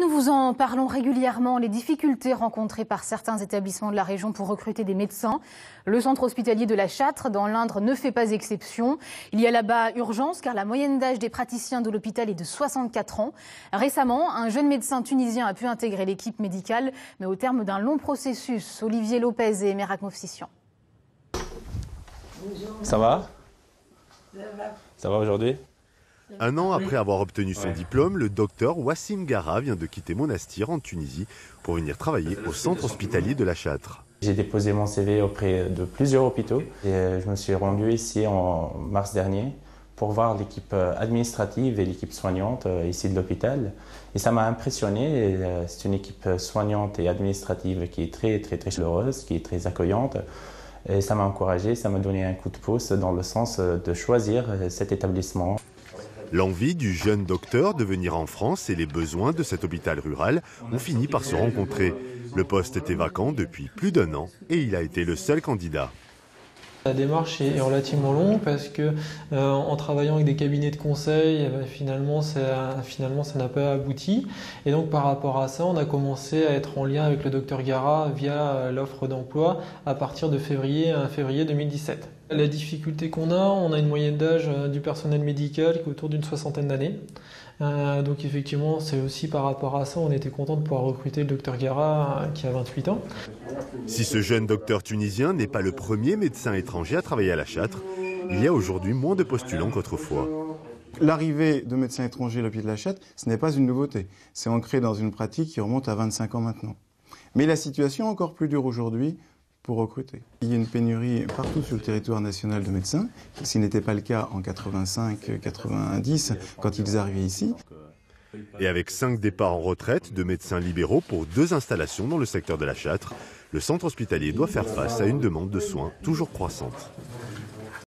Nous vous en parlons régulièrement, les difficultés rencontrées par certains établissements de la région pour recruter des médecins. Le centre hospitalier de la Châtre, dans l'Indre, ne fait pas exception. Il y a là-bas urgence car la moyenne d'âge des praticiens de l'hôpital est de 64 ans. Récemment, un jeune médecin tunisien a pu intégrer l'équipe médicale, mais au terme d'un long processus. Olivier Lopez et Merak Mofsisian. Ça va? Ça va aujourd'hui? Un an après avoir obtenu son diplôme, le docteur Wassim Gara vient de quitter Monastir en Tunisie pour venir travailler au centre hospitalier de la Châtre. J'ai déposé mon CV auprès de plusieurs hôpitaux et je me suis rendu ici en mars dernier pour voir l'équipe administrative et l'équipe soignante ici de l'hôpital. Et ça m'a impressionné. C'est une équipe soignante et administrative qui est très chaleureuse, qui est très accueillante. Et ça m'a encouragé, ça m'a donné un coup de pouce dans le sens de choisir cet établissement. L'envie du jeune docteur de venir en France et les besoins de cet hôpital rural ont fini par se rencontrer. Le poste était vacant depuis plus d'un an et il a été le seul candidat. La démarche est relativement longue parce que en travaillant avec des cabinets de conseil, finalement ça n'a pas abouti. Et donc par rapport à ça, on a commencé à être en lien avec le docteur Gara via l'offre d'emploi à partir de février 2017. La difficulté qu'on on a une moyenne d'âge du personnel médical qui est autour d'une 60aine d'années. Donc effectivement, c'est aussi par rapport à ça, on était content de pouvoir recruter le docteur Gara qui a 28 ans. Si ce jeune docteur tunisien n'est pas le premier médecin étranger à travailler à la Châtre, il y a aujourd'hui moins de postulants qu'autrefois. L'arrivée de médecins étrangers à l'hôpital de la Châtre, ce n'est pas une nouveauté. C'est ancré dans une pratique qui remonte à 25 ans maintenant. Mais la situation est encore plus dure aujourd'hui pour recruter. Il y a une pénurie partout sur le territoire national de médecins, ce qui n'était pas le cas en 85-90 quand ils arrivaient ici. Et avec 5 départs en retraite de médecins libéraux pour 2 installations dans le secteur de la Châtre, le centre hospitalier doit faire face à une demande de soins toujours croissante.